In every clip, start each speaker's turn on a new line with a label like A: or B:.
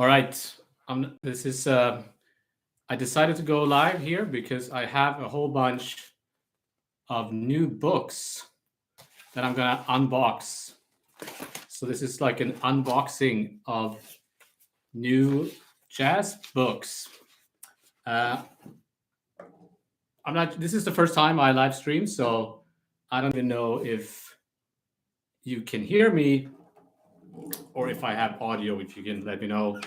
A: All right. This is. I decided to go live here because I have a whole bunch of new books that I'm gonna unbox. So this is like an unboxing of new jazz books. Uh, I'm not. This is the first time I live stream, so I don't even know if you can hear me or if I have audio. If you can let me know.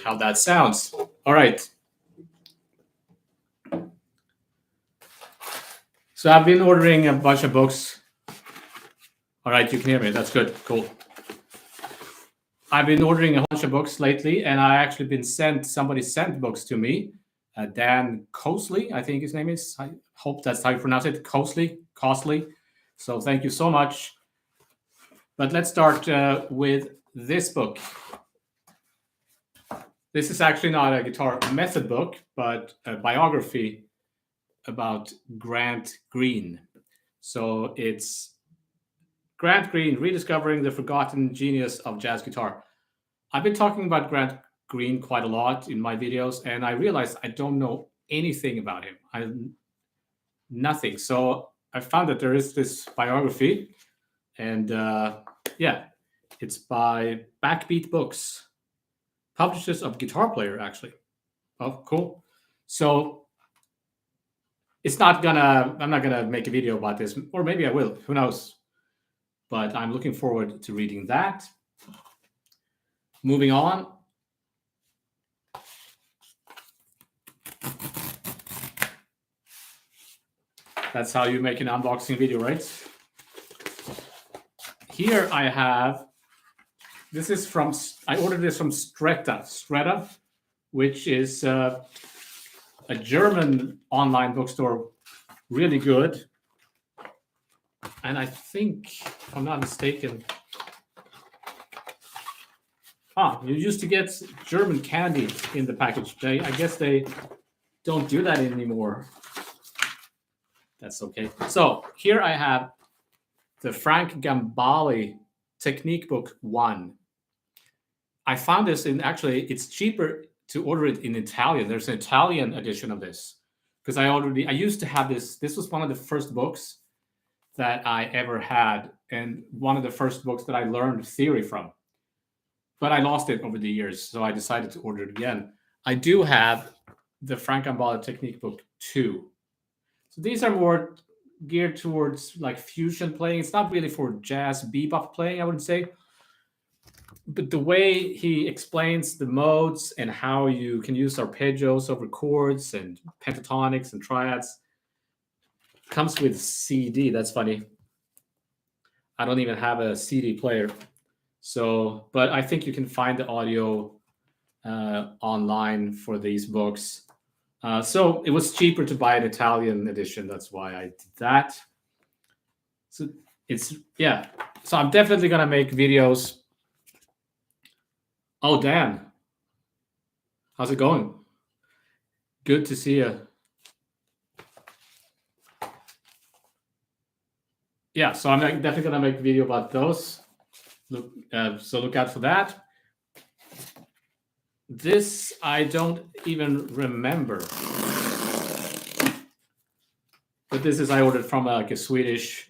A: How that sounds. All right. So I've been ordering a bunch of books. All right, you can hear me. That's good. Cool. I've been ordering a bunch of books lately, and I actually been sent. Somebody sent books to me. Dan Cosley, I think his name is. I hope that's how you pronounce it. Cosley. So thank you so much. But let's start with this book. This is actually not a guitar method book, but a biography about Grant Green. So it's Grant Green, Rediscovering the Forgotten Genius of Jazz Guitar. I've been talking about Grant Green quite a lot in my videos, and I realized I don't know anything about him. Nothing. So I found that there is this biography, and yeah, it's by Backbeat Books, publishers of Guitar Player, actually. Oh, cool. So I'm not gonna make a video about this, or maybe I will. Who knows? But I'm looking forward to reading that. Moving on. That's how you make an unboxing video, right? Here I have, I ordered this from Stretta, which is a German online bookstore, really good. And I think, if I'm not mistaken, you used to get German candy in the package. I guess they don't do that anymore. That's okay. So here I have the Frank Gambale Technique Book 1. I found this it's cheaper to order it in Italian. There's an Italian edition of this because I used to have this. This was one of the first books that I ever had, and one of the first books that I learned theory from. But I lost it over the years, so I decided to order it again. I do have the Frank Gambale Technique Book 2. So these are more geared towards like fusion playing. It's not really for jazz bebop playing, I wouldn't say. But the way he explains the modes and how you can use arpeggios over chords and pentatonics and triads comes with CD. That's funny. I don't even have a CD player. So, but I think you can find the audio online for these books. So it was cheaper to buy an Italian edition. That's why I did that. So So I'm definitely gonna make videos. Oh, Dan, how's it going? Good to see you. Yeah, so I'm definitely gonna make a video about those. So look out for that. This I don't even remember, but I ordered from like a Swedish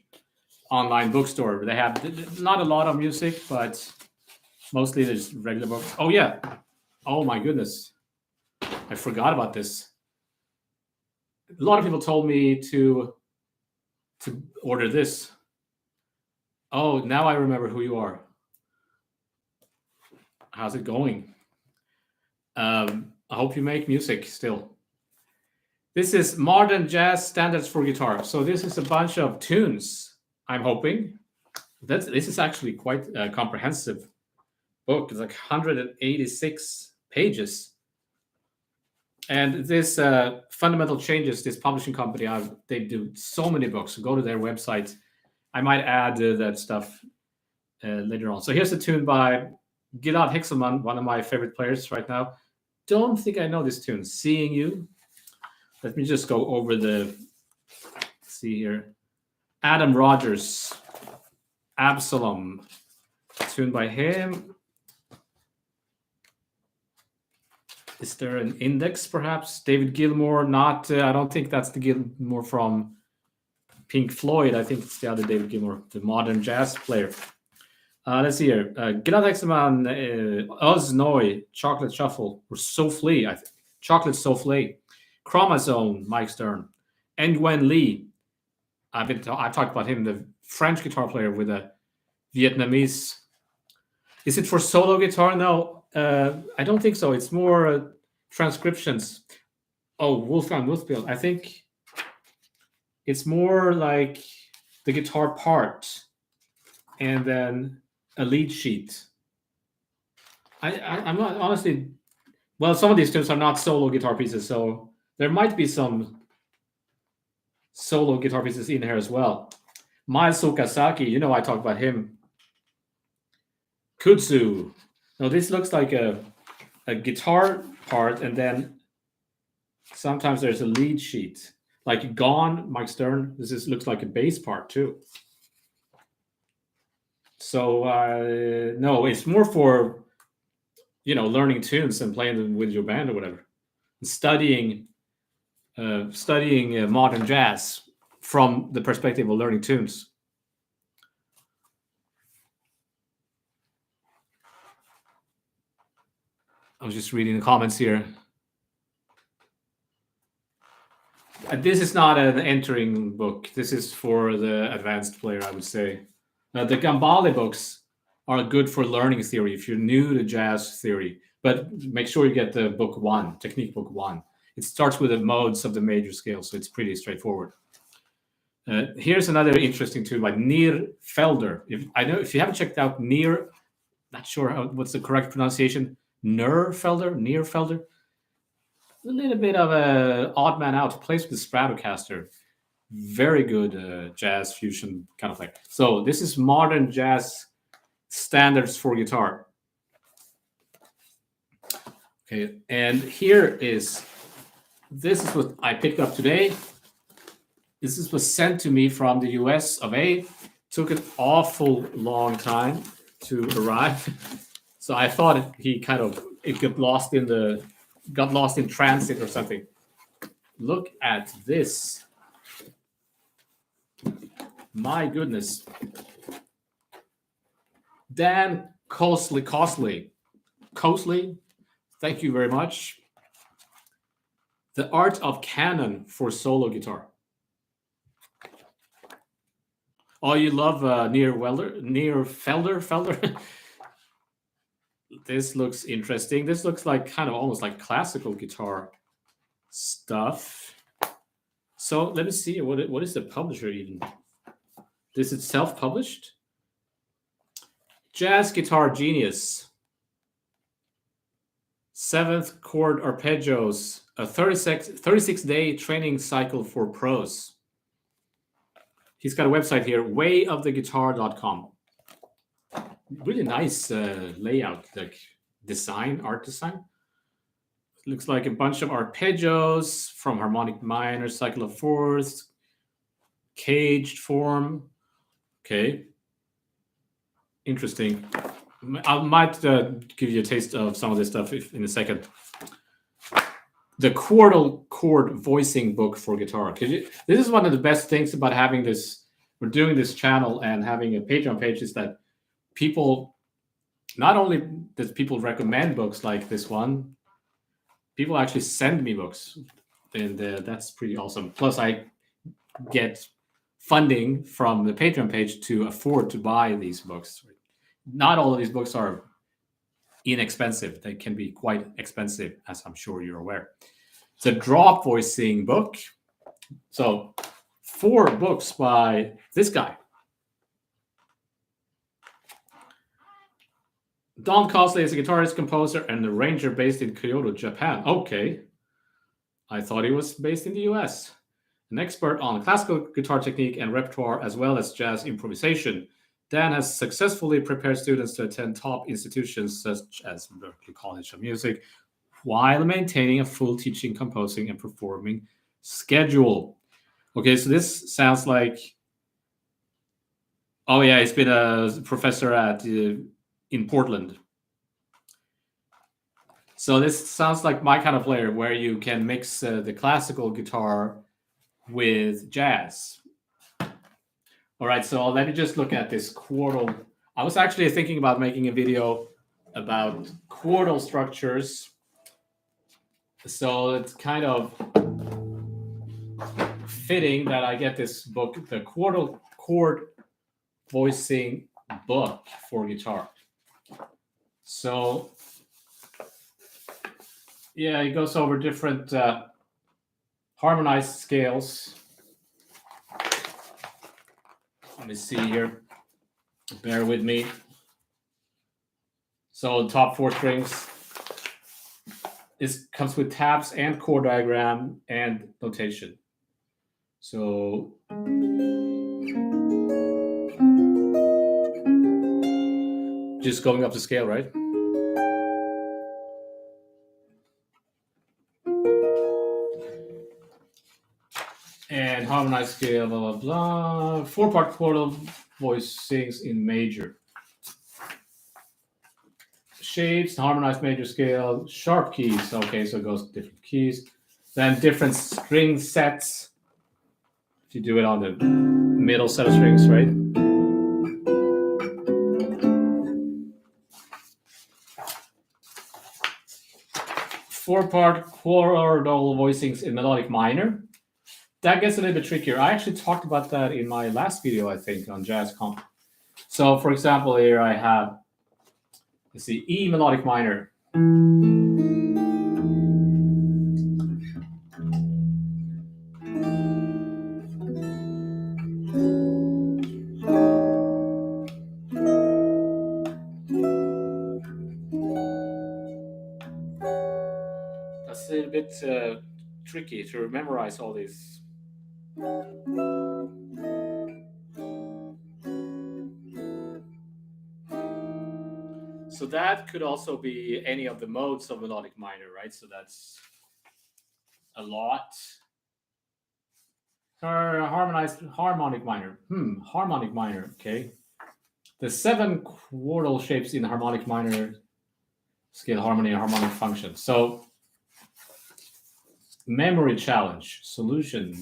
A: online bookstore. They have not a lot of music, but mostly there's regular books. Oh yeah, oh my goodness, I forgot about this. A lot of people told me to order this. Oh, now I remember who you are. How's it going? I hope you make music still. This is Modern Jazz Standards for Guitar. So this is a bunch of tunes, I'm hoping. This is actually quite a comprehensive book. It's like 186 pages. And this Fundamental Changes, this publishing company, they do so many books. So go to their website. I might add that stuff later on. So here's a tune by Gilad Hexelman, one of my favorite players right now. Don't think I know this tune, Seeing You. Let me just go over see here. Adam Rogers, Absalom, tuned by him. Is there an index, perhaps? David Gilmour, not. I don't think that's the Gilmour from Pink Floyd. I think it's the other David Gilmour, the modern jazz player. Let's see here. Gladhexman, Oz Noy, Chocolate Shuffle, or Soufflé, I think. Chocolate Soufflé. Chromazone, Mike Stern. Nguyen Lee. I've talked about him, the French guitar player with a Vietnamese. Is it for solo guitar? No, I don't think so. It's more transcriptions. Oh, Wolfgang Wolfbill. I think it's more like the guitar part and then a lead sheet. I'm not honestly. Well, some of these tunes are not solo guitar pieces, so there might be some solo guitar pieces in here as well. Miles Okazaki, you know I talk about him. Kudzu. Now this looks like a guitar part, and then sometimes there's a lead sheet. Like Gone, Mike Stern, looks like a bass part too. So no, it's more for learning tunes and playing them with your band or whatever. Studying modern jazz from the perspective of learning tunes. I was just reading the comments here. This is not an entering book. This is for the advanced player, I would say. The Gambale books are good for learning theory if you're new to jazz theory, but make sure you get the book 1, technique book 1. It starts with the modes of the major scale, so it's pretty straightforward. Here's another interesting tune by Nir Felder. If you haven't checked out Nir, not sure what's the correct pronunciation. Nir Felder. A little bit of a odd man out. Plays with the Stratocaster. Very good jazz fusion kind of thing. So this is modern jazz standards for guitar. Okay, and this is what I picked up today. This was sent to me from the US of A. Took an awful long time to arrive. So I thought it got lost in transit or something. Look at this. My goodness. Dan Cosley. Thank you very much. The Art of Canon for solo guitar. Oh, you love Nir Felder? This looks interesting. This looks like kind of almost like classical guitar stuff. So let me see. What is the publisher even? This is self-published? Jazz Guitar Genius. 7th chord arpeggios. A 36-day training cycle for pros. He's got a website here, wayoftheguitar.com. Really nice layout, like art design. Looks like a bunch of arpeggios from harmonic minor, cycle of fourths, caged form. Okay. Interesting. I might give you a taste of some of this stuff in a second. The chord voicing book for guitar. This is one of the best things about having this. We're doing this channel and having a Patreon page is that people, not only does people recommend books like this one, people actually send me books, and that's pretty awesome. Plus, I get funding from the Patreon page to afford to buy these books. Not all of these books are inexpensive. They can be quite expensive, as I'm sure you're aware. It's a drop voicing book. So 4 books by this guy. Don Cosley is a guitarist, composer, and arranger based in Kyoto, Japan. Okay. I thought he was based in the US. An expert on classical guitar technique and repertoire, as well as jazz improvisation. Dan has successfully prepared students to attend top institutions such as Berklee College of Music, while maintaining a full teaching, composing, and performing schedule. Okay, so this sounds like Oh yeah, he's been a professor at in Portland. So this sounds like my kind of player, where you can mix the classical guitar with jazz. All right, so let me just look at this chordal. I was actually thinking about making a video about chordal structures. So it's kind of fitting that I get this book, the chordal chord voicing book for guitar. So yeah, it goes over different harmonized scales. Let me see here. Bear with me. So top 4 strings. This comes with tabs and chord diagram and notation. So just going up the scale, right? And harmonized scale, blah, blah, blah. 4-part chordal voicings in major. Shapes, harmonized major scale, sharp keys. Okay, so it goes different keys. Then different string sets. If you do it on the middle set of strings, right? Four-part chordal voicings in melodic minor. That gets a little bit trickier. I actually talked about that in my last video, I think, on Jazz Comp. So, for example, here I have, let's see, E melodic minor. That's a little bit tricky to memorize all these. So that could also be any of the modes of melodic minor, right? So that's a lot. Harmonized harmonic minor. Harmonic minor. Okay. The 7 chordal shapes in harmonic minor scale, harmony, and harmonic function. So memory challenge solution.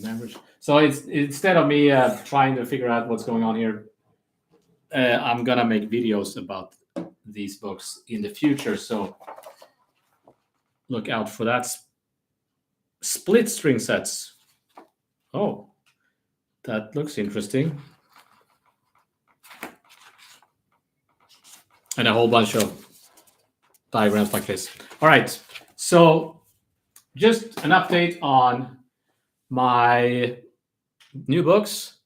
A: So it's instead of me trying to figure out what's going on here, I'm gonna make videos about these books in the future. So look out for that. Split string sets. Oh, that looks interesting. And a whole bunch of diagrams like this. All right. So just an update on my new books.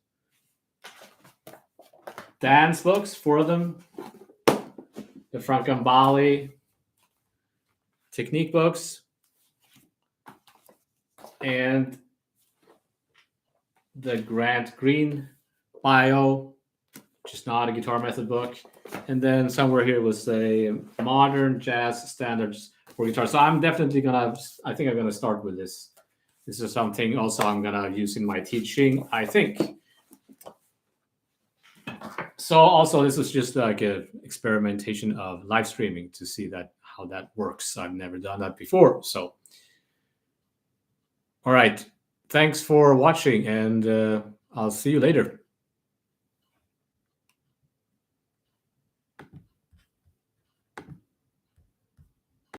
A: Dan's books, 4 of them. The Francambali technique books. And the Grant Green bio, which is not a guitar method book. And then somewhere here was a modern jazz standards for guitar. So I'm definitely I think I'm gonna start with this. This is something also I'm gonna use in my teaching, I think. So also this is just like a experimentation of live streaming to see how that works. I've never done that before. So, all right. Thanks for watching, and I'll see you later.